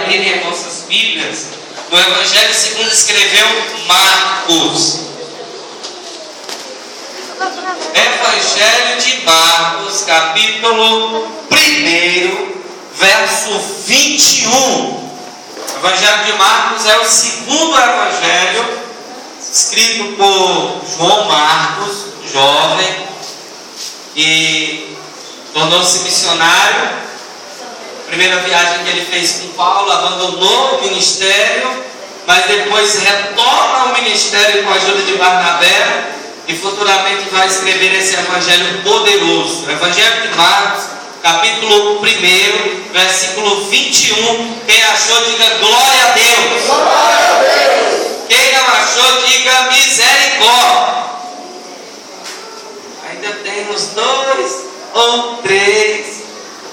abrirem as nossas Bíblias no Evangelho segundo escreveu Marcos. Evangelho de Marcos, capítulo 1, verso 21. O Evangelho de Marcos é o segundo evangelho escrito por João Marcos, jovem, e tornou-se missionário. Primeira viagem que ele fez com Paulo, abandonou o ministério, mas depois retorna ao ministério com a ajuda de Barnabé e futuramente vai escrever esse evangelho poderoso. O Evangelho de Marcos, capítulo 1, versículo 21. Quem achou, diga glória a Deus. Glória a Deus. Quem não achou, diga misericórdia. Ainda temos 2 ou 3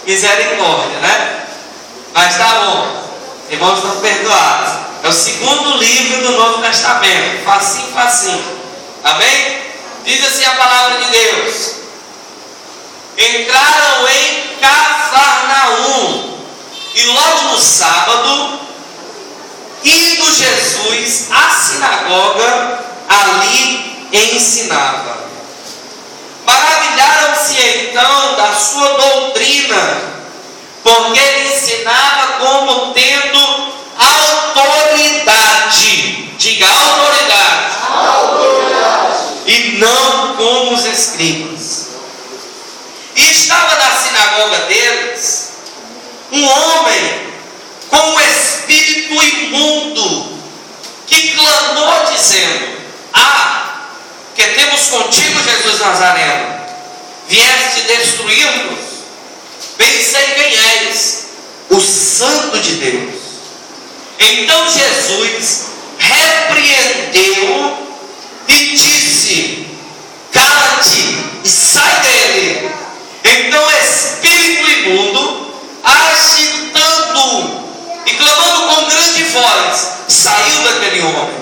misericórdia, né? Mas tá bom, irmãos estão perdoados. É o segundo livro do Novo Testamento, facinho, facinho. Amém? Diz assim a palavra de Deus: entraram em Cafarnaum, e logo no sábado, indo Jesus à sinagoga, ali ensinava. Maravilharam-se então da sua doutrina, porque ele ensinava como tendo autoridade. Diga autoridade. Autoridade. E não como os escribas. E estava na sinagoga deles um homem com um espírito imundo, que clamou dizendo: que temos contigo, Jesus Nazareno? Vieste destruir-nos? Bem sei quem és, o Santo de Deus. Então Jesus repreendeu e disse: cala-te e sai dele. Então o espírito imundo, agitando e clamando com grande voz, saiu daquele homem.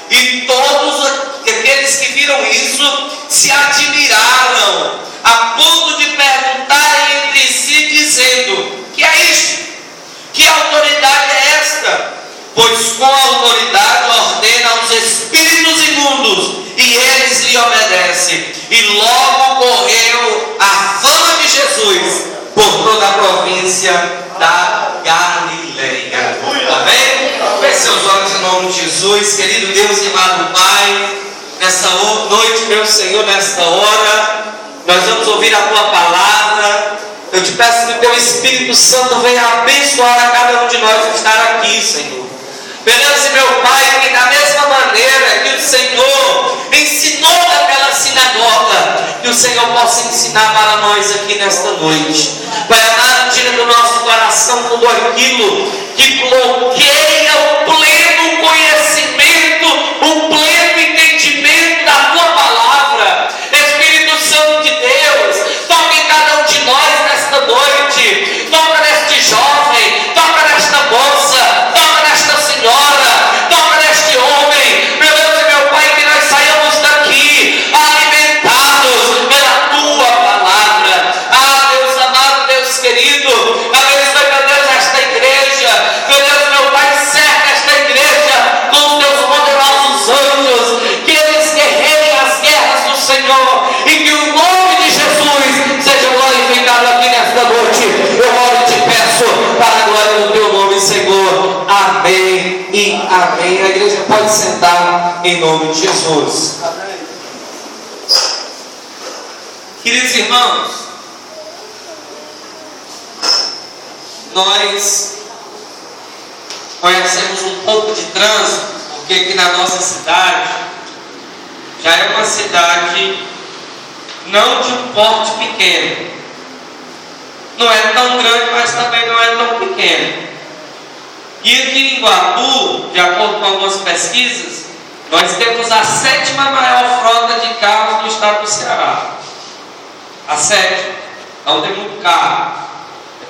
E todos aqueles que viram isso se admiraram, a ponto de perguntarem entre si, dizendo: que é isto? Que autoridade é esta? Pois com autoridade ordena aos espíritos imundos, e eles lhe obedecem. E logo correu a fama de Jesus por toda a província da Galileia. Amém? Feche seus olhos em nome de Jesus. Querido Deus e amado Pai, nessa noite, meu Senhor, nesta hora, nós vamos ouvir a Tua palavra. Eu te peço que o Teu Espírito Santo venha abençoar a cada um de nós que está aqui, Senhor. Beleza, meu Pai, que da mesma maneira que o Senhor ensinou naquela sinagoga, que o Senhor possa ensinar para nós aqui nesta noite. Pai amado, tira do nosso coração tudo aquilo que bloqueia o pleno conhecimento, o pleno entendimento da Tua palavra. Espírito Santo de Deus, toque em cada um de nós nesta noite. Toca neste jovem, toca nesta moça, toca nesta senhora, toca neste homem. Meu Deus e meu Pai, que nós saiamos daqui alimentados pela Tua palavra. Deus amado, Deus querido, abençoe, meu Deus, esta igreja. Meu Deus, meu Pai, cerca esta igreja com os Teus poderosos anjos, que eles guerreiem as guerras do Senhor, e que o nome de Jesus seja glorificado aqui nesta noite. Eu oro e te peço para a glória do Teu nome, Senhor. Amém e amém. A igreja pode sentar em nome de Jesus. Amém. Queridos irmãos, nós conhecemos um pouco de trânsito, porque aqui na nossa cidade já é uma cidade não de um porte pequeno. Não é tão grande, mas também não é tão pequeno. E aqui em Iguatu, de acordo com algumas pesquisas, nós temos a 7ª maior frota de carros do estado do Ceará. A 7ª. Não tem muito carro.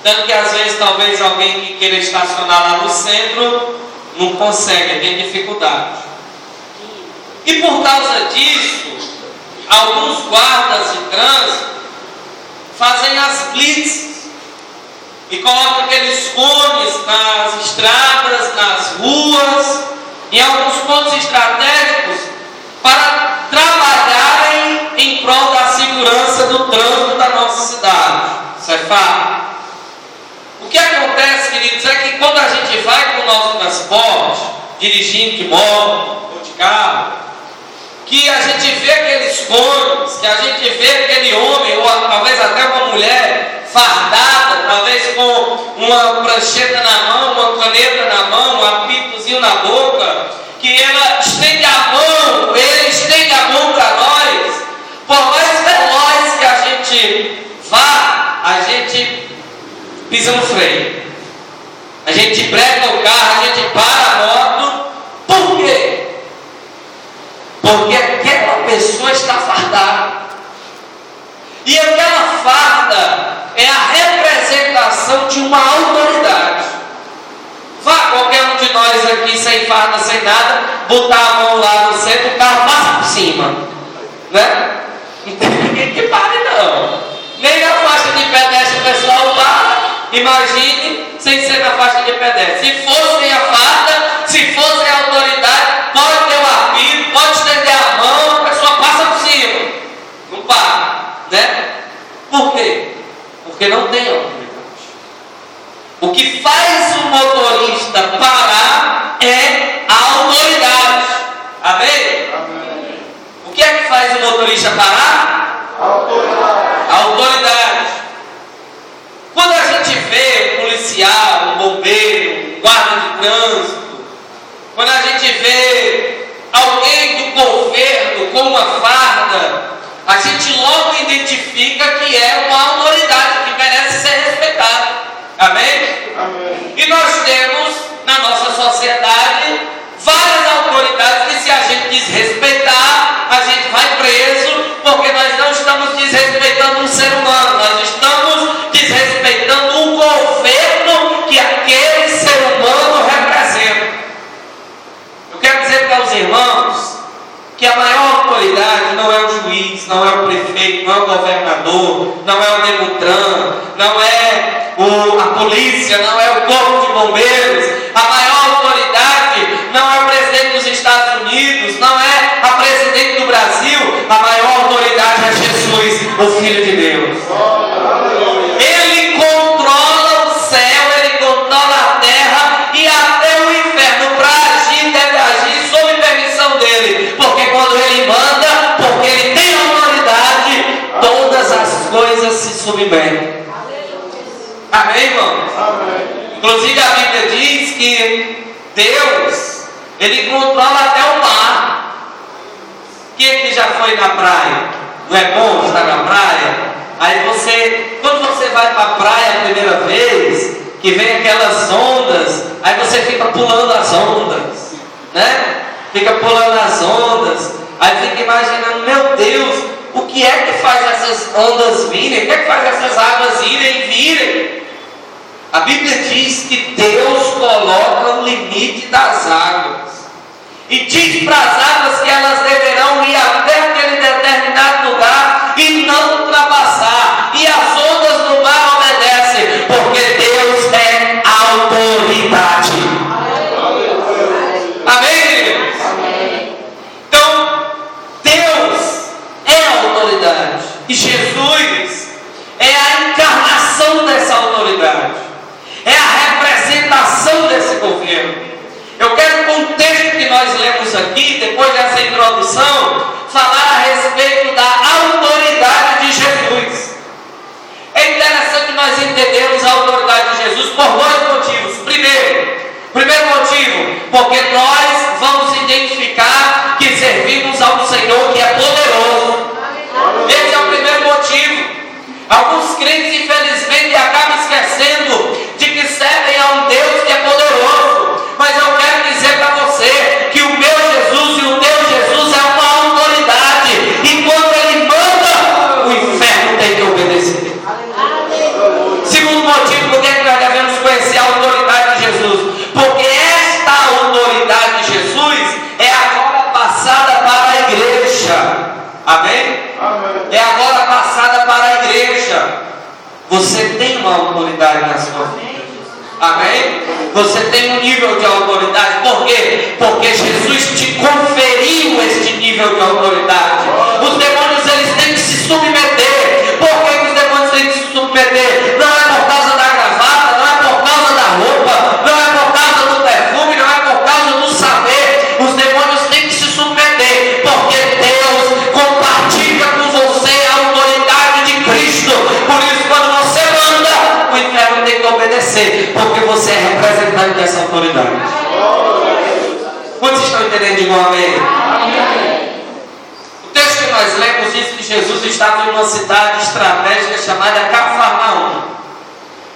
Tanto que às vezes talvez alguém que queira estacionar lá no centro não consegue, tem dificuldade. E por causa disso, alguns guardas de trânsito fazem as blitzes. e coloca aqueles cones nas estradas, nas ruas, em alguns pontos estratégicos, para trabalharem em prol da segurança do trânsito da nossa cidade. Isso é fato. O que acontece, queridos, é que quando a gente vai com o nosso transporte, dirigindo de moto ou de carro, que a gente vê aqueles cones, que a gente vê aquele homem, ou talvez até uma mulher fardada, talvez com uma prancheta na mão, uma caneta na mão, um apitozinho na boca, que ela estende a mão, ele estende a mão para nós. Por mais veloz que a gente vá, a gente pisa no freio, a gente breca o carro, a gente para a moto. Por quê? Porque aquela pessoa está fardada, e aquela farda é a representação de uma autoridade. Vá qualquer um de nós aqui sem farda, sem nada, botar a mão lá no centro, o carro passa por cima, né? Não tem ninguém que pare, não. Nem na faixa de pedestre o pessoal para. Imagine sem ser na faixa de pedestre. Se fosse a farda, se fosse a autoridade, pode ter um apito, pode estender a mão, a pessoa passa por cima. Não para, né? Por quê? Porque não tem autoridade. O que faz o motorista parar é a autoridade. Amém? Amém. O que é que faz o motorista parar? Autoridade. A autoridade. Quando a gente vê um policial, um bombeiro, um guarda de trânsito, quando a gente vê alguém do governo com uma farda, a gente logo identifica que é uma autoridade que merece ser respeitada. Amém? Amém. E nós temos na nossa sociedade várias autoridades que, se a gente desrespeitar, a gente vai preso, porque nós não estamos desrespeitando um ser humano, nós estamos desrespeitando o governo que aquele ser humano representa. Eu quero dizer para os irmãos que a maior autoridade não é o juiz, não é o prefeito, não é o governador, não é o Demutran, não é a polícia, não é o corpo de bombeiros. A maior autoridade não é o presidente dos Estados Unidos, não é a presidente do Brasil. A maior autoridade é Jesus, o Filho de Deus. Ele controla o céu, ele controla a terra e até o inferno. Para agir, deve agir sob permissão dele, porque quando ele manda, porque ele tem autoridade, todas as coisas se submetem. Amém, irmãos? Amém. Inclusive a Bíblia diz que Deus, ele controla até o mar. Quem é que já foi na praia? Não é bom estar na praia? Aí quando você vai para a praia a primeira vez, que vem aquelas ondas, aí você fica pulando as ondas, né? Fica pulando as ondas, aí fica imaginando, meu Deus, o que é que faz essas ondas virem? O que é que faz essas águas irem e virem? A Bíblia diz que Deus coloca o limite das águas e diz para as águas que elas deverão ir até aquele determinado lugar e não ultrapassar, e as ondas do mar obedecem, porque Deus é autoridade. Amém, queridos? Então, Deus é a autoridade e Jesus é a encarnação dessa autoridade, é a representação desse governo. Eu quero, com o texto que nós lemos aqui, depois dessa introdução, falar a respeito da autoridade de Jesus. É interessante nós entendermos a autoridade de Jesus por dois motivos. Primeiro motivo, porque nós vamos identificar que servimos a um Senhor que é poderoso. Esse é o primeiro motivo. Alguns crentes, infelizmente, acabam esquecendo de que servem a um Deus que é poderoso. Mas eu quero dizer para você que o meu Jesus e o teu Jesus é uma autoridade. E quando ele manda, o inferno tem que obedecer. Segundo motivo, por que nós devemos conhecer tem um nível de autoridade. Por quê? Porque Jesus te conferiu este nível de autoridade. Os demônios, eles têm que se submeter. Por que os demônios têm que se submeter? Não é por causa da gravata, não é por causa da roupa, não é por causa do perfume, não é por causa do saber. Os demônios têm que se submeter, porque Deus compartilha com você a autoridade de Cristo. Por isso, quando você manda, o inferno tem que obedecer, porque você é representante dessa autoridade. Quantos estão entendendo? Digam amém. O texto que nós lemos diz que Jesus estava em uma cidade estratégica chamada Cafarnaum,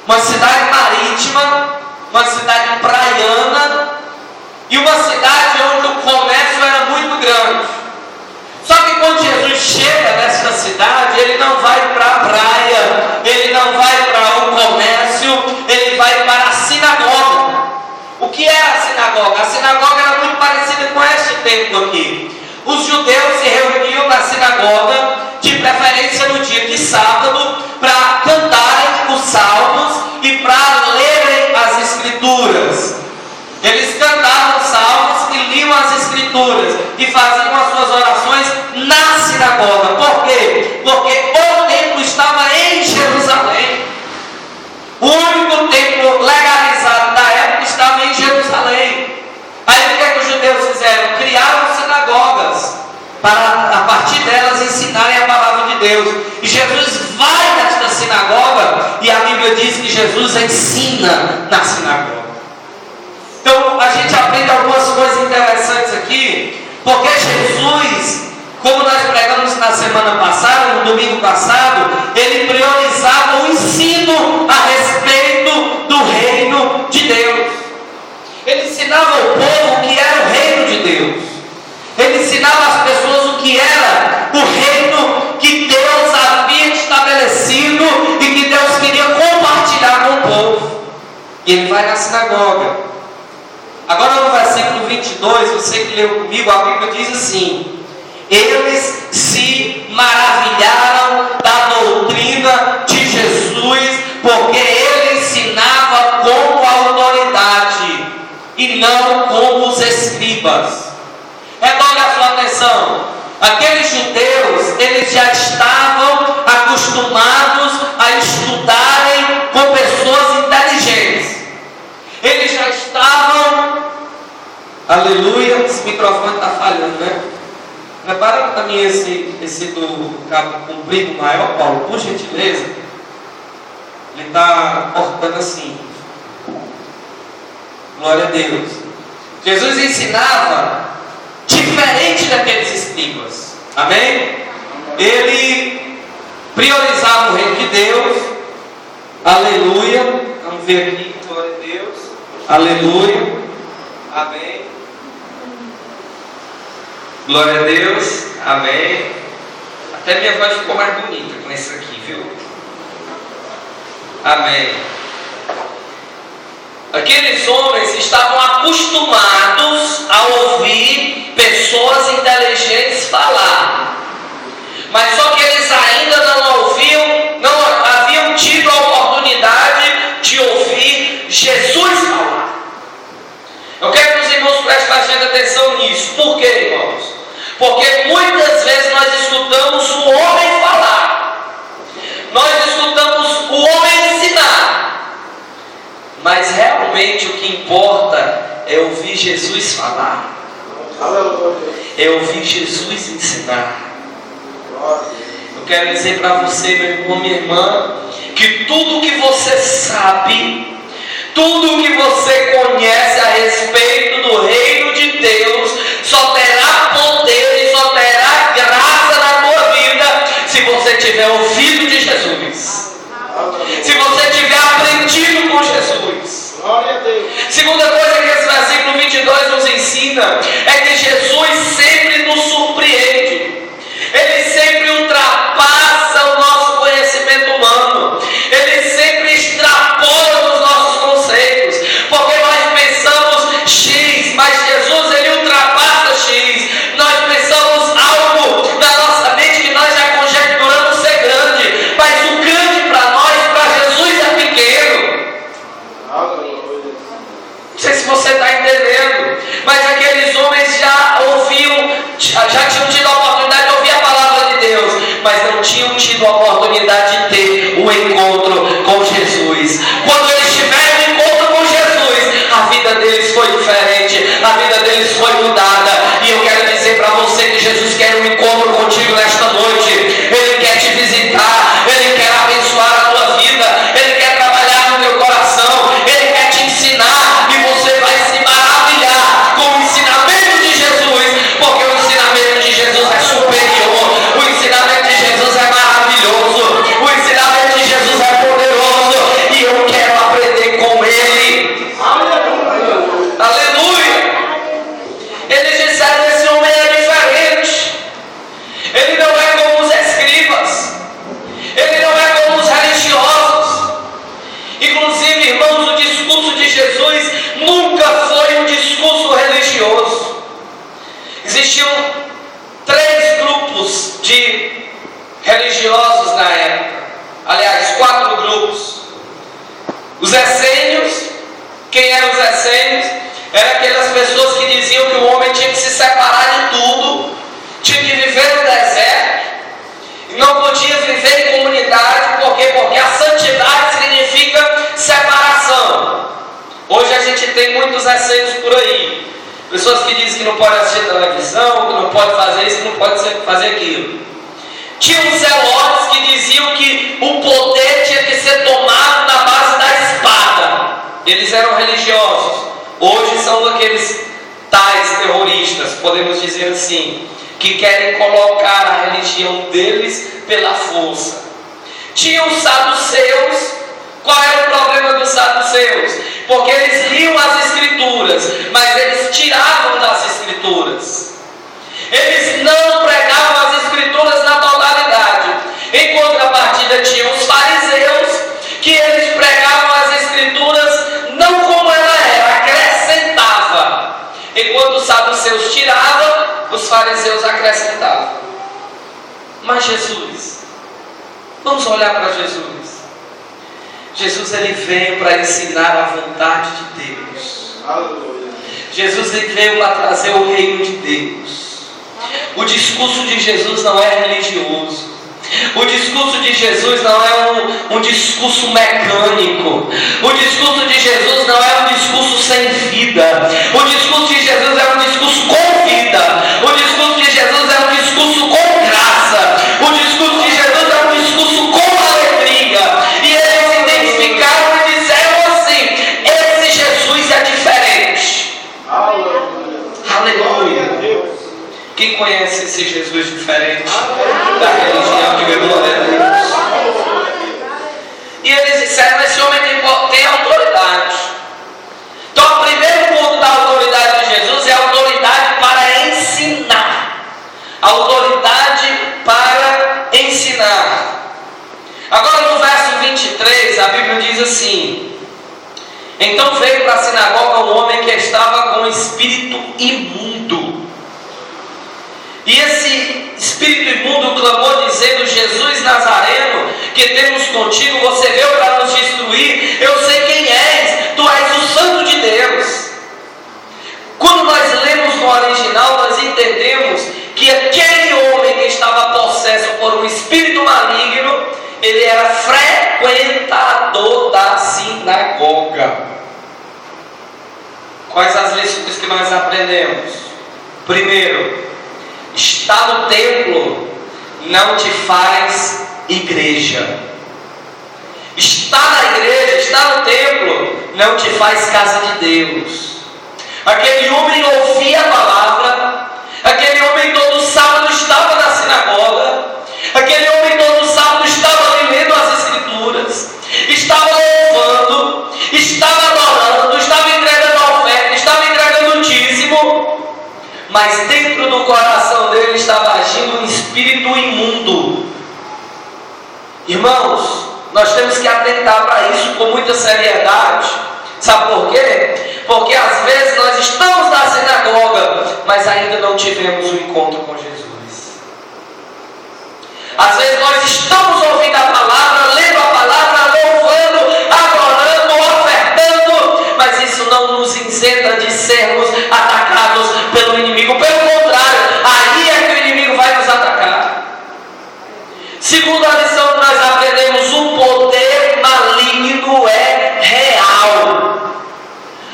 uma cidade marítima, uma cidade praiana e uma cidade onde o comércio era muito grande. Só que quando Jesus chega nessa cidade, ele não vai para a praia, ele não vai para o comércio, ele vai para a sinagoga. O que era a sinagoga? A sinagoga era muito parecida com este templo aqui. Os judeus se reuniam na sinagoga, de preferência no dia de sábado, para cantarem os salmos e para lerem as escrituras. Eles cantavam salmos e liam as escrituras e faziam as suas orações na sinagoga. Por quê? Porque o templo estava em Jerusalém. O único templo legalizado da época estava em Jerusalém. Aí o que é que os judeus fizeram? Criaram sinagogas para, a partir delas, ensinarem a palavra de Deus. E Jesus vai nesta sinagoga e a Bíblia diz que Jesus ensina na sinagoga. Então a gente aprende algumas coisas interessantes aqui, porque Jesus, como nós pregamos na semana passada, no domingo passado, ele priorizava o ensino a respeito do reino de Deus. Ele ensinava ao povo o que era o reino de Deus. Ele ensinava às pessoas o que era o reino que Deus havia estabelecido e que Deus queria compartilhar com o povo. E ele vai na sinagoga. Agora no versículo 22, você que leu comigo, a Bíblia diz assim: eles se maravilharam da doutrina de Jesus, porque ele ensinava com autoridade e não como os escribas. Redobre a sua atenção. Aqueles judeus, eles já estavam acostumados a estudarem com pessoas inteligentes. Eles já estavam... Aleluia, esse microfone está falhando, né? Prepara para mim esse do cabo comprido maior, Paulo, por gentileza. Ele está cortando assim. Glória a Deus. Jesus ensinava diferente daqueles escribas. Amém? Ele priorizava o reino de Deus. Aleluia. Vamos ver aqui. Glória a Deus. Aleluia. Amém. Glória a Deus. Amém. Até minha voz ficou mais bonita com isso aqui, viu? Amém. Aqueles homens estavam acostumados a ouvir pessoas inteligentes falar. Mas só que eles ainda não haviam tido a oportunidade de ouvir Jesus falar. Eu quero que os irmãos prestem bastante atenção nisso. Por quê, irmãos? Porque muitas vezes nós escutamos o homem falar. Nós escutamos o homem ensinar. Mas realmente o que importa é ouvir Jesus falar. É ouvir Jesus ensinar. Eu quero dizer para você, meu irmão, minha irmã, que tudo que você sabe, tudo que você conhece a respeito do reino de Deus, só terá poder e só terá graça na tua vida se você tiver ouvido de Jesus. Se você tiver aprendido com Jesus. Segunda coisa que esse versículo 22 nos ensina é que Jesus sempre nos surpreende. Ele sempre ultrapassa o nosso conhecimento humano. Ele sempre extrapola os nossos conceitos. Porque nós pensamos X, mas Jesus ele ultrapassa X. Nós pensamos algo na nossa mente que nós já conjecturamos ser grande. Mas o grande para nós, para Jesus é pequeno. Você mas aqueles homens já tinham tido a oportunidade de ouvir a palavra de Deus, mas não tinham tido a oportunidade de ter o encontro com Jesus. Quando eles tiveram o encontro com Jesus, a vida deles foi diferente, a vida deles foi mudada. E eu quero dizer para você que Jesus quer um encontro contigo nesta noite. Ele quer te visitar, Ele quer abençoar a tua vida, Ele quer trabalhar no teu coração, Ele quer te ensinar, e você vai se maravilhar com o ensinamento de Jesus, porque o ensinamento de Jesus é superior, o ensinamento de Jesus é maravilhoso, o ensinamento de Jesus é poderoso, e eu quero aprender com Ele. Aleluia! Eles disseram: esse homem é diferente, ele não é como os escribas, ele não é como os religiosos. Inclusive, irmãos, o discurso de Jesus nunca foi um discurso religioso. Existiam 3 grupos de religiosos na época, aliás, 4 grupos. Os essênios. Quem eram os essênios? Eram aquelas pessoas que diziam que o homem tinha que se separar de tudo, tinha que viver no deserto, não podia viver em comunidade. Por quê? Porque a santidade significa separação. Hoje a gente tem muitos essênios por aí, pessoas que dizem que não pode assistir televisão, que não pode fazer isso, que não pode fazer aquilo. Tinha os zelotes que diziam que o poder tinha que ser tomado na base da espada. Eles eram religiosos. Hoje são aqueles tais terroristas, podemos dizer assim, que querem colocar a religião deles pela força. Tinha os saduceus. Qual era o problema dos saduceus? Porque eles liam as escrituras, mas eles tiravam das escrituras. Eles não pregavam as escrituras na totalidade. Em contrapartida, tinham os fariseus, que eles pregavam as escrituras não como ela era, acrescentava. Enquanto os saduceus tiravam, os fariseus acrescentavam. Mas Jesus, vamos olhar para Jesus. Jesus, ele veio para ensinar a vontade de Deus. Aleluia. Jesus, ele veio para trazer o reino de Deus. O discurso de Jesus não é religioso. O discurso de Jesus não é um discurso mecânico. O discurso de Jesus não é um discurso sem vida. O discurso de Jesus é um discurso com vida. O discurso de Jesus é um discurso com graça. O discurso de Jesus é um discurso com alegria. E eles se identificaram e disseram assim: esse Jesus é diferente. Aleluia. Quem conhece esse Jesus diferente da religião? Diga glória a Deus. E eles disseram: esse homem tem autoridade. Então, o primeiro ponto da autoridade de Jesus é a autoridade para ensinar. Autoridade para ensinar. Agora, no verso 23, a Bíblia diz assim: então veio para a sinagoga um homem que estava com espírito imundo. E esse espírito imundo clamou dizendo: Jesus Nazareno, que temos contigo, você veio para nos destruir. Eu sei quem és, tu és o Santo de Deus. Quando nós lemos no original, nós entendemos que aquele homem que estava possesso por um espírito maligno, ele era frequentador da sinagoga. Quais as lições que nós aprendemos? Primeiro, estar no templo não te faz igreja. Estar na igreja, estar no templo, não te faz casa de Deus. Aquele homem ouvia a palavra, aquele homem todo sábado estava na sinagoga, aquele homem todo sábado estava lendo as escrituras, estava louvando, estava adorando, estava entregando a oferta, estava entregando o dízimo. Mas dentro do coração dele estava agindo um espírito imundo. Irmãos, nós temos que atentar para isso com muita seriedade. Sabe por quê? Porque às vezes nós estamos na sinagoga, mas ainda não tivemos um encontro com Jesus. Às vezes nós estamos ouvindo a palavra, lendo a palavra, louvando, adorando, ofertando, mas isso não nos isenta de sermos atacados pelo inimigo. Pelo contrário, aí é que o inimigo vai nos atacar. Segunda lição que nós aprendemos: o poder maligno é real.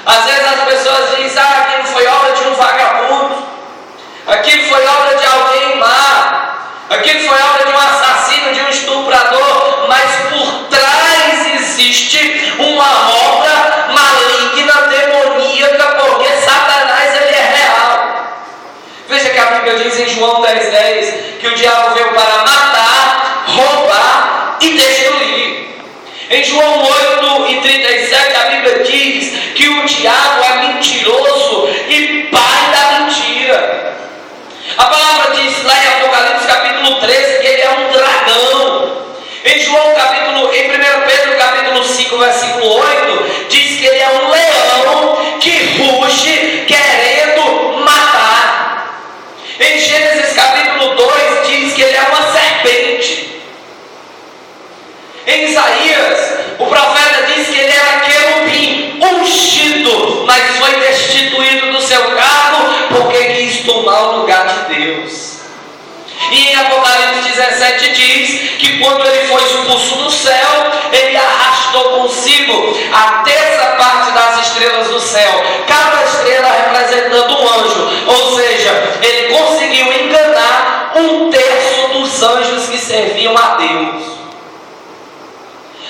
Às vezes as pessoas dizem: aquilo foi obra de um vagabundo, aquilo foi obra de alguém má, aquilo foi obra de um assassino, de um estuprador. Mas por trás existe uma obra maligna, demoníaca, porque Satanás, ele é real. Veja que a Bíblia diz em João 10:10 que o diabo veio para matar, roubar e destruir. Em João 8:37 a Bíblia diz que o diabo é mentiroso e pai da mentira. A palavra diz lá em Apocalipse capítulo 13 que ele é um dragão. Em 1 Pedro capítulo 5 versículo 8 diz que ele é um leão que ruge querendo matar. Em Gênesis capítulo 2 diz que ele é uma serpente. Em Isaías o profeta diz que ele era querubim ungido, mas foi destituído do seu cargo porque quis tomar o lugar de Deus. E em Apocalipse 17 diz que quando ele foi expulso do céu, ele arrastou consigo a terça parte das estrelas do céu, cada estrela representando um anjo. Ou seja, ele conseguiu enganar 1/3 dos anjos que serviam a Deus.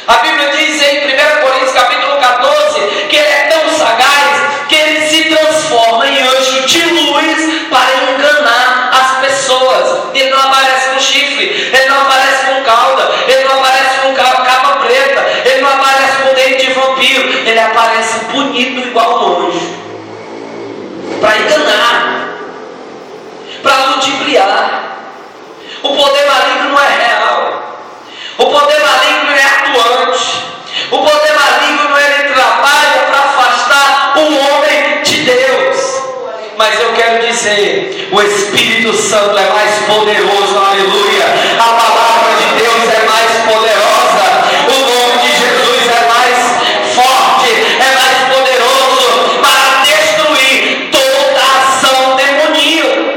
A Bíblia diz em 1 Coríntios capítulo 14 que ele é tão sagaz que ele se transforma em anjo de luz para enganar as pessoas. Ele não aparece com chifre, ele não aparece com cauda, ele não aparece com capa preta, ele não aparece com dente de vampiro, ele aparece bonito igual um anjo, para enganar, para ludibriar. O poder maligno não é real. O poder maligno é atuante. O poder maligno, ele trabalha para afastar o homem de Deus. Mas eu quero dizer, o Espírito Santo é mais poderoso, aleluia. A palavra de Deus é mais poderosa. O nome de Jesus é mais forte, é mais poderoso para destruir toda a ação demoníaca.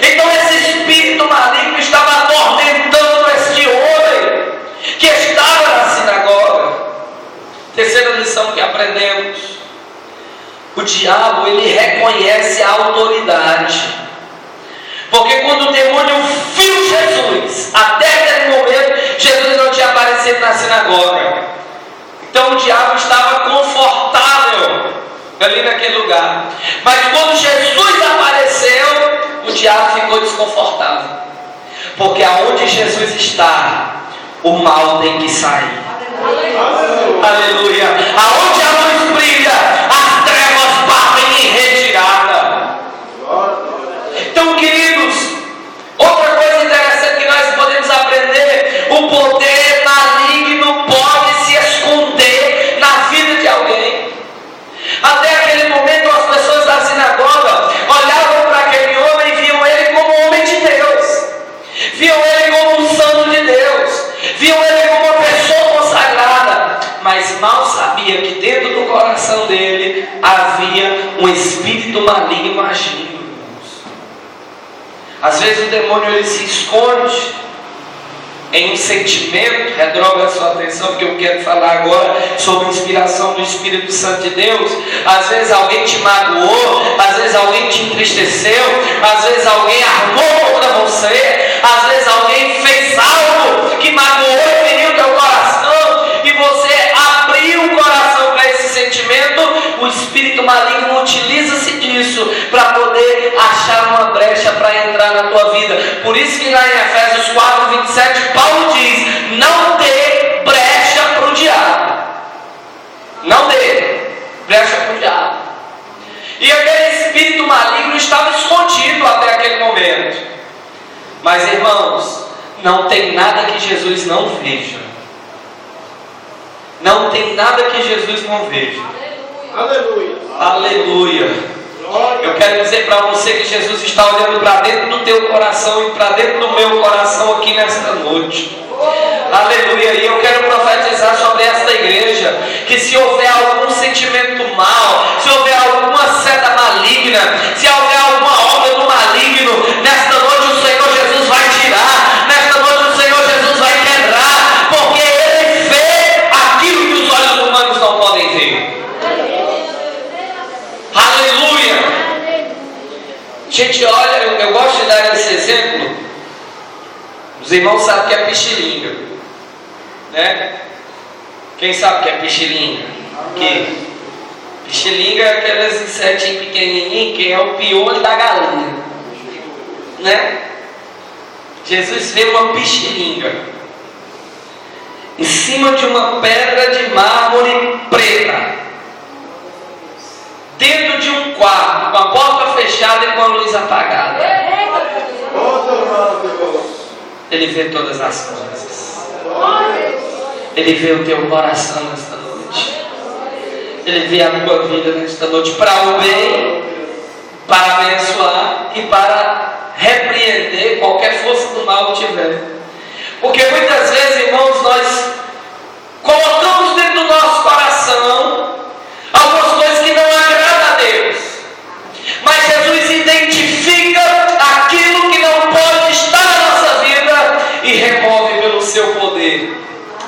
Então esse espírito maligno estava atormentando este homem que estava na sinagoga. Terceira lição que aprendemos: o diabo, ele reconhece a autoridade. Porque quando o demônio viu Jesus, até aquele momento Jesus não tinha aparecido na sinagoga. Então o diabo estava confortável ali naquele lugar. Mas quando Jesus apareceu, o diabo ficou desconfortável. Porque aonde Jesus está, o mal tem que sair. Aleluia. Aonde a luz brilha, as trevas batem em retirada. Então, queridos, outra coisa interessante que nós podemos aprender: o poder maligno pode se esconder na vida de alguém. Até aquele momento as pessoas da sinagoga olhavam para aquele homem e viam ele como um homem de Deus, viam ele como um santo de Deus, viam ele como uma pessoa consagrada, mas mal sabia que dentro do coração dele havia um espírito maligno agindo. Às vezes o demônio, ele se esconde em um sentimento. Redroga a sua atenção, porque eu quero falar agora sobre a inspiração do Espírito Santo de Deus. Às vezes alguém te magoou, às vezes alguém te entristeceu, às vezes alguém armou contra você, às vezes alguém fez algo que magoou e feriu teu coração, e você abriu o coração para esse sentimento. O espírito maligno utiliza-se disso para poder achar uma brecha para entrar na tua vida. Por isso que lá em Efésios 4:27 Paulo diz: não dê brecha para o diabo. Não dê brecha para o diabo. E aquele espírito maligno estava escondido até aquele momento. Mas, irmãos, não tem nada que Jesus não veja. Não tem nada que Jesus não veja. Aleluia. Aleluia. Eu quero dizer para você que Jesus está olhando para dentro do teu coração e para dentro do meu coração aqui nesta noite. Aleluia. E eu quero profetizar sobre esta igreja, que se houver algum sentimento mal, se houver alguma seta maligna, se houver alguma obra do maligno, nesta noite o Senhor Jesus vai tirar, nesta noite o Senhor Jesus vai quebrar, porque Ele vê aquilo que os olhos humanos não podem ver. Aleluia. Gente, olha, eu gosto de dar esse exemplo. Os irmãos sabem que é pichilinga, né? Quem sabe que é pichilinga? Que pichilinga é aqueles insetinhos pequenininhos que é o piolho da galinha, né? Jesus vê uma pichilinga em cima de uma pedra de mármore preta, dentro de um quarto, com a porta fechada e com a luz apagada. Ele vê todas as coisas. Ele vê o teu coração nesta noite. Ele vê a tua vida nesta noite, para o bem, para abençoar e para repreender qualquer força do mal que tiver. Porque muitas vezes, irmãos, nós colocamos dentro do nosso coração algumas coisas que não agradam a Deus. Mas Jesus identifica aquilo que não pode estar na nossa vida e remove pelo seu poder.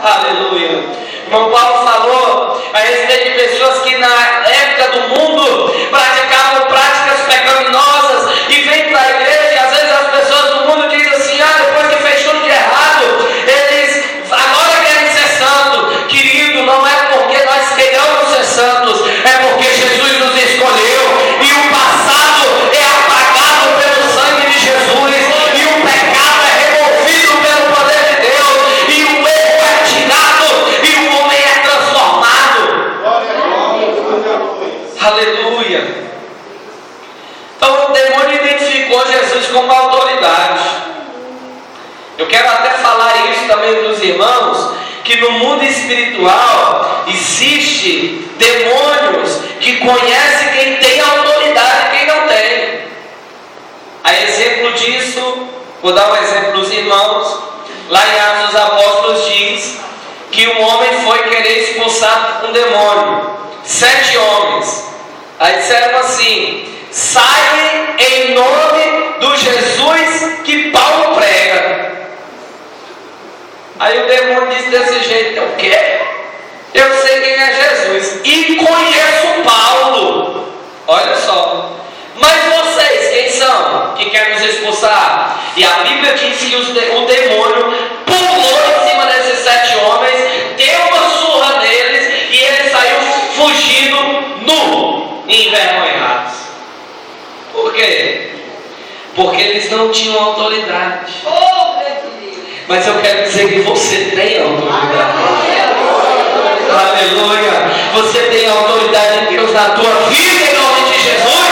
Aleluia. Irmão Paulo falou a respeito de pessoas que na época do mundo praticavam práticas pecaminosas e vêm para a igreja, e às vezes as pessoas do mundo dizem assim: depois que fez tudo de errado, eles agora querem ser santos. Querido, não é porque nós queremos ser santos, é porque Jesus nos escolheu, e o passado é apagado pelo sangue de Jesus, e o pecado é removido pelo poder de Deus, e o erro é tirado, e o homem é transformado. Aleluia. Então o demônio identificou Jesus como autoridade. Eu quero até falar isso também para os irmãos, que no mundo espiritual existe demônios que conhecem quem tem autoridade e quem não tem. A exemplo disso, vou dar um exemplo para os irmãos. Lá em Atos dos Apóstolos diz que um homem foi querer expulsar um demônio, 7 homens. Aí disseram assim: sai em nome do Jesus que Paulo prega. Aí o demônio disse desse jeito: o quê? Eu sei quem é Jesus e conheço Paulo. Olha só. Mas vocês, quem são que querem nos expulsar? E a Bíblia diz que o demônio pulou em cima desses 7 homens, deu uma surra neles e ele saiu fugindo nu e envergonhados. Por quê? Porque eles não tinham autoridade. Mas eu quero dizer que você tem autoridade. Aleluia. Você tem autoridade em Deus na tua vida, em nome de Jesus.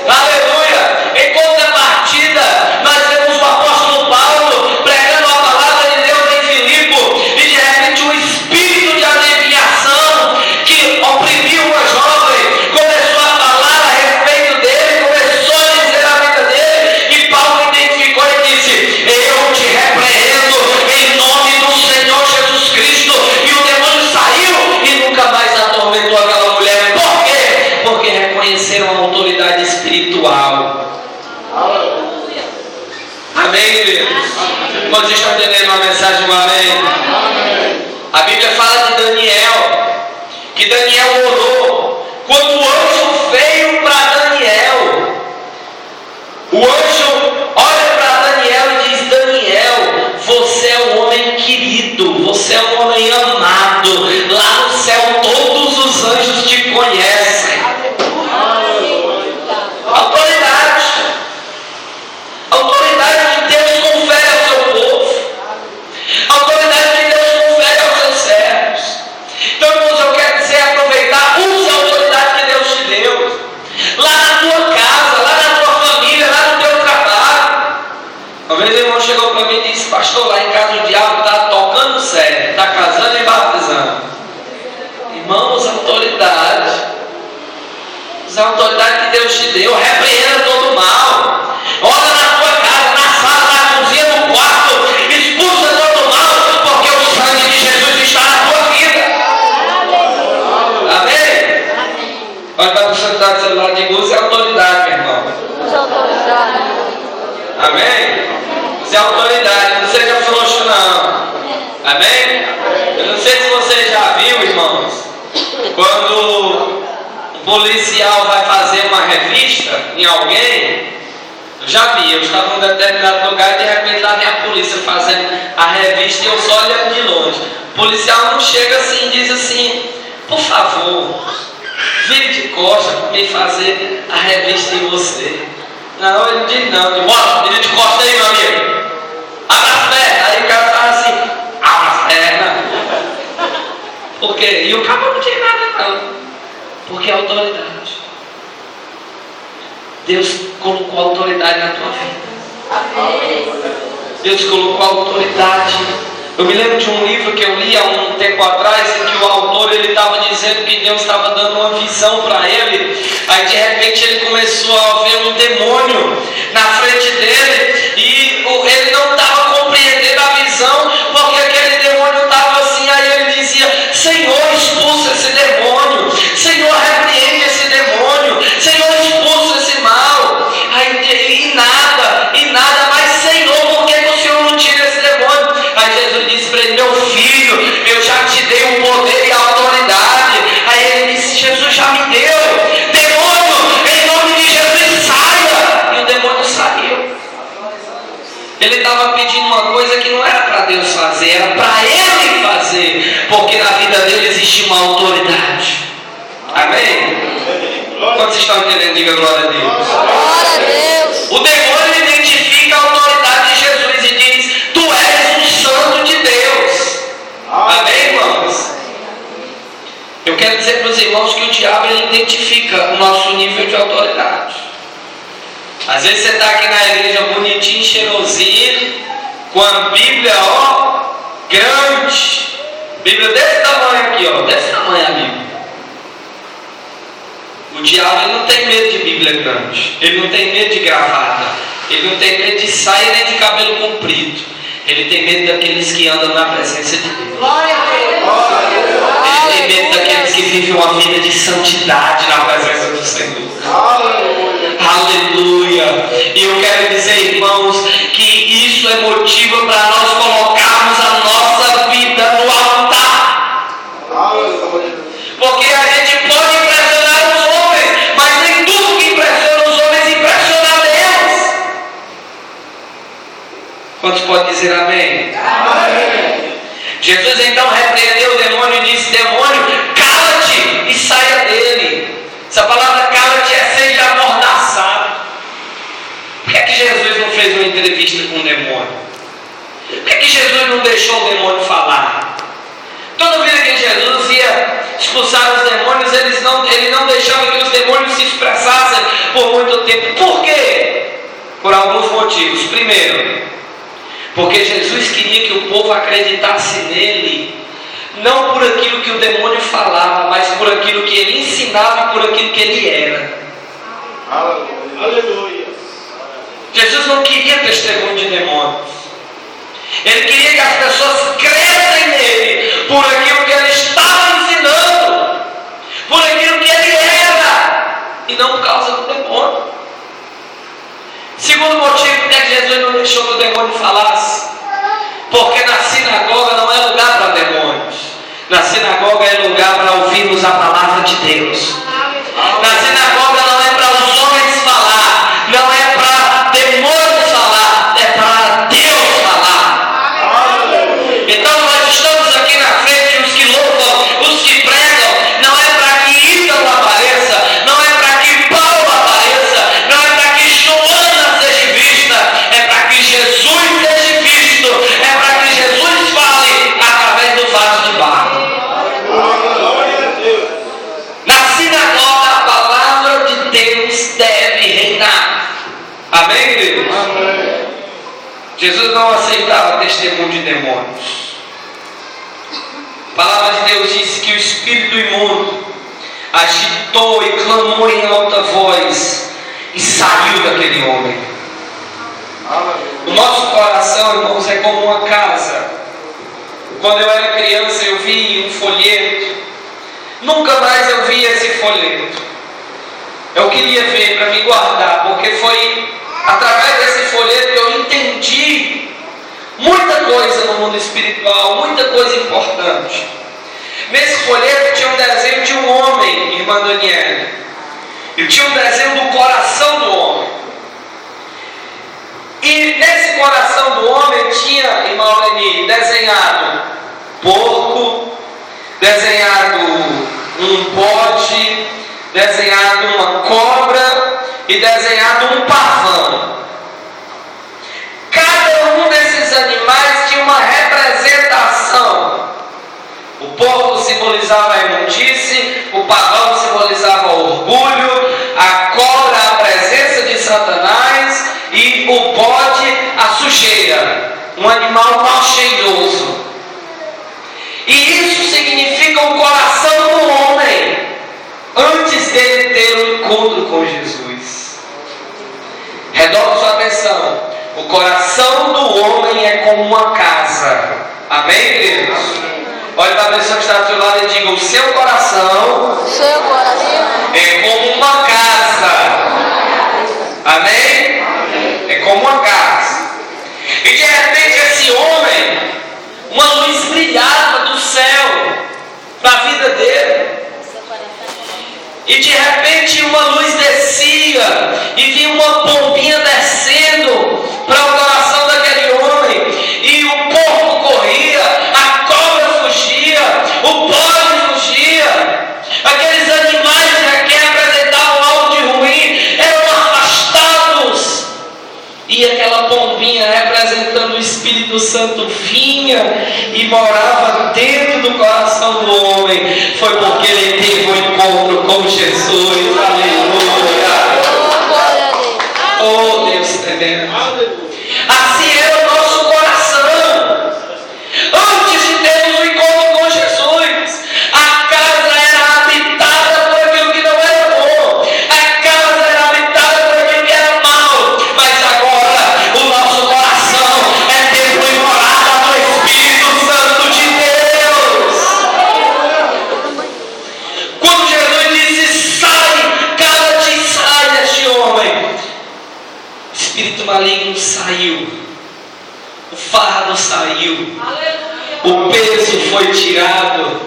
Aleluia. Em contrapartida, nós vemos o apóstolo Paulo pregando a palavra de Deus em Filipe, e de repente um espírito de adivinhação que oprimiu uma jovem começou a falar a respeito dele, começou a dizer a vida dele, e Paulo identificou e disse: eu te repreendo em nome do Senhor Jesus Cristo. E o demônio saiu e nunca mais atormentou aquela mulher. Por quê? Porque reconheceram a autoridade espiritual. Amém, queridos? Quantos estão entendendo a mensagem do amém? A Bíblia fala de Daniel, que Daniel orou quando o anjo veio para Daniel. O anjo olha para Daniel e diz: Daniel, você é um homem querido, você é um homem amado. Lá no céu todos os anjos te conhecem. Autoridade. Autoridade que Deus confere ao seu povo. Autoridade que Deus confere aos seus servos. Então, irmãos, eu quero dizer, aproveitar, use a autoridade que Deus te deu. Lá na tua casa, lá na tua família, lá no teu trabalho. Uma vez o irmão chegou para mim e disse: pastor, lá em casa o diabo está tocando sério, está casando e batizando. Irmãos, autoridade. Usa a autoridade que Deus te deu. Repreenda todo o mal. Olha na tua casa, na sala, na cozinha, no quarto. Expulsa Olha para a pessoa que está do seu lado, diga: use a autoridade, meu irmão. Use a autoridade. Amém? Use a autoridade, não seja frouxo não. Amém? Eu não sei se você já viu, irmãos, quando um policial vai fazer uma revista em alguém. Eu já vi, eu estava em um determinado lugar e de repente lá vem a polícia fazendo a revista e eu só olhando de longe. O policial não chega assim e diz assim: por favor, vire de costas para me fazer a revista em você. Não, ele não diz não. Ele diz: bora, vire de costas aí, meu amigo. Abra as pernas. Aí o cara fala assim: abra as pernas. Por quê? E o cara não diz nada não. Porque é autoridade. Deus colocou autoridade na tua vida. Deus colocou autoridade. Eu me lembro de um livro que eu li há um tempo atrás, em que o autor ele estava dizendo que Deus estava dando uma visão para ele. Aí de repente ele começou a ver um demônio na frente dele e ele não estava compreendendo a visão, porque aquele demônio estava assim. Aí ele dizia: Senhor, expulsa esse demônio. Senhor, repreende esse demônio. Senhor, expulsa esse mal. Aí, e nada, mas Senhor, por que o Senhor não tira esse demônio? Aí Jesus disse para ele: meu filho, eu já te dei o poder e a autoridade. Aí ele disse: Jesus já me deu. Demônio, em nome de Jesus, saia. E o demônio saiu. Ele estava pedindo uma coisa que não era para Deus fazer, era para ele fazer, porque na vida dele existia uma autoridade. Amém? Quando vocês estão entendendo, diga glória a Deus. Glória a Deus. O demônio identifica a autoridade de Jesus e diz: tu és um santo de Deus. Amém, irmãos? Eu quero dizer para os irmãos que o diabo ele identifica o nosso nível de autoridade. Às vezes você está aqui na igreja bonitinho, cheirosinho, com a Bíblia, ó, grande. Bíblia desse tamanho aqui, ó, desse tamanho a Bíblia. O diabo ele não tem medo de Bíblia grande, ele não tem medo de gravata, ele não tem medo de saia nem de cabelo comprido. Ele tem medo daqueles que andam na presença de Deus. Glória a Deus. Ele tem medo daqueles que vivem uma vida de santidade na presença do Senhor. Aleluia. E eu quero dizer, irmãos, que isso é motivo para nós colocarmos a nossa vida no altar. Porque a gente pode impressionar os homens, mas nem tudo que impressiona os homens impressiona a Deus. Quantos podem dizer amém? Amém. Jesus então repreendeu o demônio e disse: demônio, cala-te e saia dele. Essa palavra cala-te é seja amordaçado. Por que Jesus não fez uma entrevista com o demônio? Por que Jesus não deixou o demônio falar? Toda vez que Jesus ia expulsar os demônios, ele não deixava que os demônios se expressassem por muito tempo. Por quê? Por alguns motivos. Primeiro, porque Jesus queria que o povo acreditasse nele, não por aquilo que o demônio falava, mas por aquilo que ele ensinava e por aquilo que ele era. Aleluia. Jesus não queria testemunho de demônios. Ele queria que as pessoas crescem nele por aquilo que ele estava ensinando, por aquilo que ele era, e não por causa do demônio. Segundo motivo, porque Jesus não deixou que o demônio falasse, porque na sinagoga não é lugar para demônios. Na sinagoga é lugar para ouvirmos a palavra de Deus. Na sinagoga não é para os homens falar, não é para demônios falar, é para Deus falar. Então nós estamos aqui na frente, os que louvam, os que pregam, não é para que Ítalo apareça, não é para que Paulo apareça, não é para que Joana seja vista, é para que Jesus seja visto, é para que Jesus fale através do vaso de barro. Na sinagoga a palavra de Deus deve reinar. Amém, queridos? Amém. Jesus não aceitava testemunho de demônios. A palavra de Deus diz que o espírito imundo agitou e clamou em alta voz e saiu daquele homem. O nosso coração, irmãos, é como uma casa. Quando eu era criança eu vi um folheto. Nunca mais eu vi esse folheto. Eu queria ver para me guardar, porque foi através desse folheto que eu entendi muita coisa no mundo espiritual, muita coisa importante. Nesse folheto tinha um desenho de um homem, irmã Daniela. E tinha um desenho do coração do homem. E nesse coração do homem tinha, irmã Aureli, desenhado porco, desenhado um bode, desenhado uma cobra e desenhado um pavão. Cada um desses animais tinha uma representação. O porco simbolizava a imundície, o pavão simbolizava o orgulho, a cobra a presença de Satanás e o bode a sujeira, um animal mal cheiroso. E isso significa o coração do homem antes dele ter um encontro com Jesus. Redobre sua atenção. O coração do homem é como uma casa. Amém, queridos? Olha para a pessoa que está do seu lado e diga: o seu coração é como uma casa. Amém? É como uma casa. E de repente esse homem, uma luz brilhava do céu para a vida dele. E de repente uma luz descia e vinha uma pombinha descendo para o coração daquele homem. E o porco corria, a cobra fugia, o bode fugia. Aqueles animais que representavam algo de ruim eram afastados. E aquela pombinha representando o Espírito Santo vinha e morava dentro do coração do homem. Foi porque ele teve um encontro com Jesus. Aleluia. Oh, Deus tremendo. Assim era o nosso coração. Antes de termos um encontro com Jesus, a casa era habitada por aquilo que não era bom. A casa era habitada por aquilo que era mal. Mas agora o nosso coração é templo e morada do Espírito Santo de Deus. Quando Jesus disse: sai, cala-te e sai deste homem, o espírito maligno saiu, o fardo saiu, o peso foi tirado,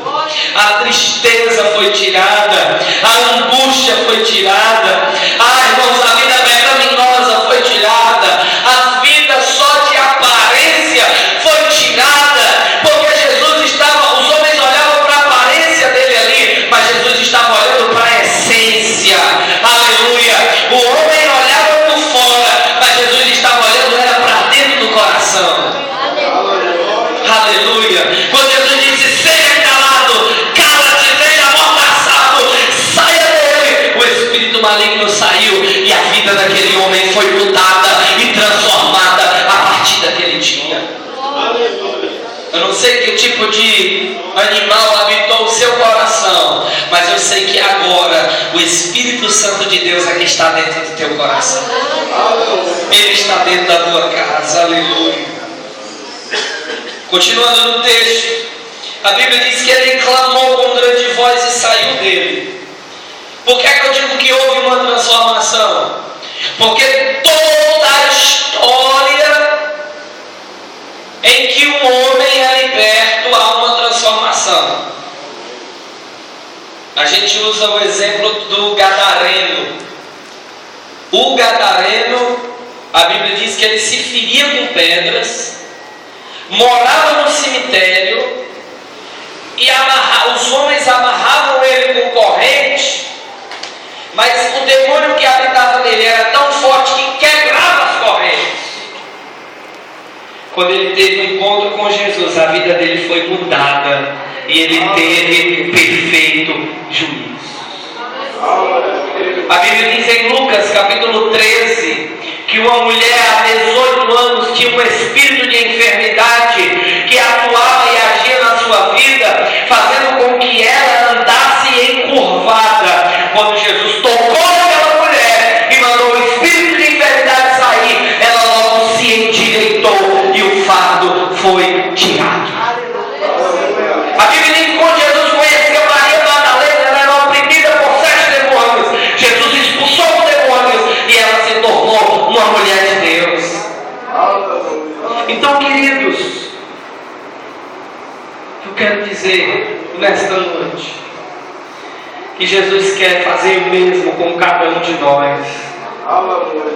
a tristeza foi tirada, a angústia foi tirada, irmãos, a vida pecaminosa foi tirada, a vida só de aparência foi tirada, porque Jesus estava, os homens olhavam para a aparência dele ali, mas Jesus estava olhando para a essência. Aleluia. O homem olhava por fora, mas Jesus estava olhando era para dentro do coração. Aleluia. Quando Jesus disse: seja calado, cala-te, seja amordaçado, saia dele, o espírito maligno saiu e a vida daquele homem foi mudada e transformada a partir daquele dia. Eu não sei que tipo de animal habitou o seu coração, mas eu sei que agora o Espírito Santo de Deus é que está dentro do teu coração. Ele está dentro da tua casa. Aleluia. Continuando no texto, a Bíblia diz que ele clamou com grande voz e saiu dele. Por que é que eu digo que houve uma transformação? Porque toda a história em que um homem é liberto há uma transformação. A gente usa o exemplo do gadareno. O gadareno, a Bíblia diz que ele se feria com pedras, morava no cemitério e os homens amarravam ele com corrente, mas o demônio que habitava nele era tão forte que quebrava as correntes. Quando ele teve um encontro com Jesus, a vida dele foi mudada e ele teve perfeito juízo. A Bíblia diz em Lucas capítulo 13 que uma mulher há 18 anos tinha um espírito de enfermidade que atuava e agia na sua vida, fazendo com que ela andasse encurvada. Quando Jesus tocou naquela mulher e mandou o espírito de enfermidade sair, ela logo se endireitou e o fardo foi tirado. A Bíblia diz que quando Jesus conheceu Maria Madalena, ela era oprimida por 7 demônios. Jesus expulsou dizer nesta noite que Jesus quer fazer o mesmo com cada um de nós.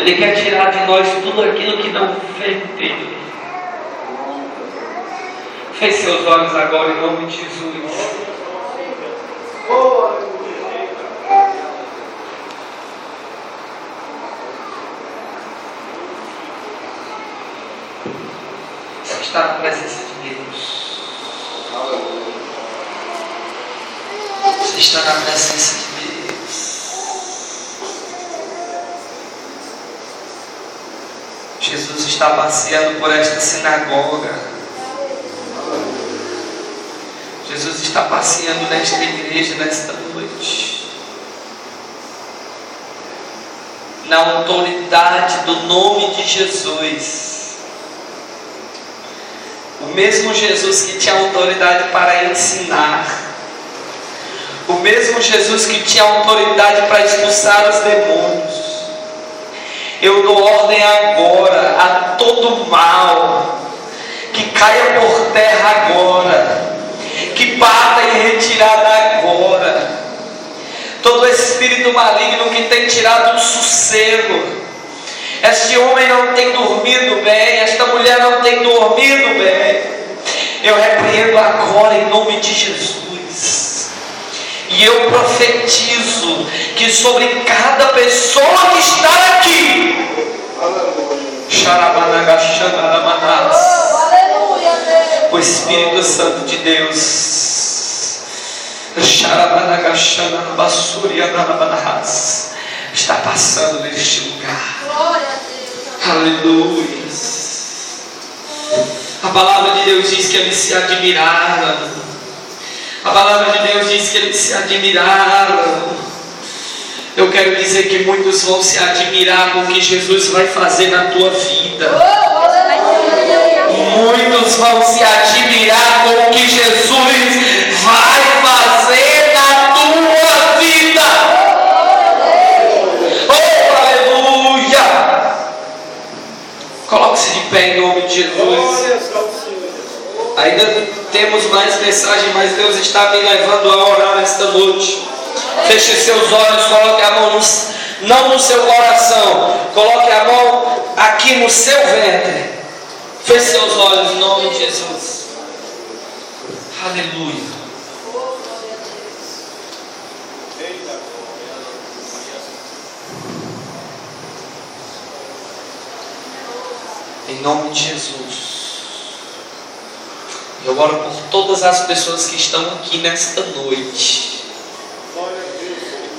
Ele quer tirar de nós tudo aquilo que não vem dele. Feche seus olhos agora em nome de Jesus. Você está na presença de Deus. Você está na presença de Deus. Jesus está passeando por esta sinagoga. Jesus está passeando nesta igreja, nesta noite. Na autoridade do nome de Jesus. O mesmo Jesus que tinha autoridade para ensinar. O mesmo Jesus que tinha autoridade para expulsar os demônios. Eu dou ordem agora a todo mal que caia por terra agora, que bata em retirada agora. Todo espírito maligno que tem tirado o sossego. Este homem não tem dormido bem, esta mulher não tem dormido bem. Eu repreendo agora em nome de Jesus. E eu profetizo que sobre cada pessoa que está aqui, o Espírito Santo de Deus está passando neste lugar. Aleluia. A palavra de Deus diz que eles se admiraram. A palavra de Deus diz que eles se admiraram. Eu quero dizer que muitos vão se admirar com o que Jesus vai fazer na tua vida. Muitos vão se admirar com o que Jesus vai fazer na tua vida. Oh, aleluia! Coloque-se de pé em nome de Jesus. Ainda temos mais mensagem, mas Deus está me levando a orar nesta noite. Feche seus olhos, coloque a mão não no seu coração, coloque a mão aqui no seu ventre. Feche seus olhos em nome de Jesus. Aleluia. Em nome de Jesus. Eu oro por todas as pessoas que estão aqui nesta noite.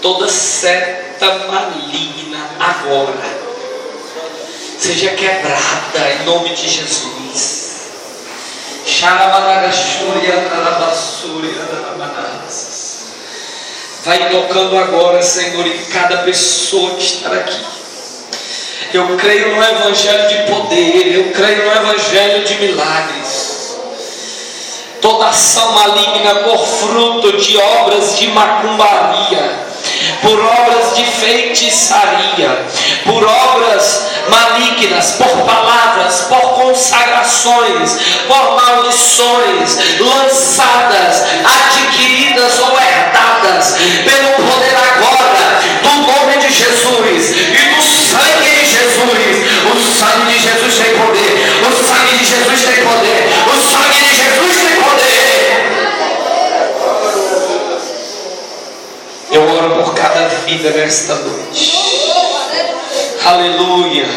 Toda seta maligna agora seja quebrada em nome de Jesus. Vai tocando agora, Senhor, em cada pessoa que está aqui. Eu creio no evangelho de poder, eu creio no evangelho de milagres. Toda ação maligna por fruto de obras de macumbaria, por obras de feitiçaria, por obras malignas, por palavras, por consagrações, por maldições lançadas, adquiridas ou herdadas, pelo poder agora do nome de Jesus e do sangue de Jesus. O sangue de Jesus tem poder, o sangue de Jesus tem poder, o sangue de Jesus tem poder. Eu oro por cada vida nesta noite. Aleluia.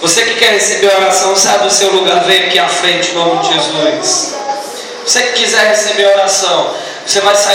Você que quer receber a oração, sai do seu lugar, vem aqui à frente em nome de Jesus. Você que quiser receber a oração, você vai sair.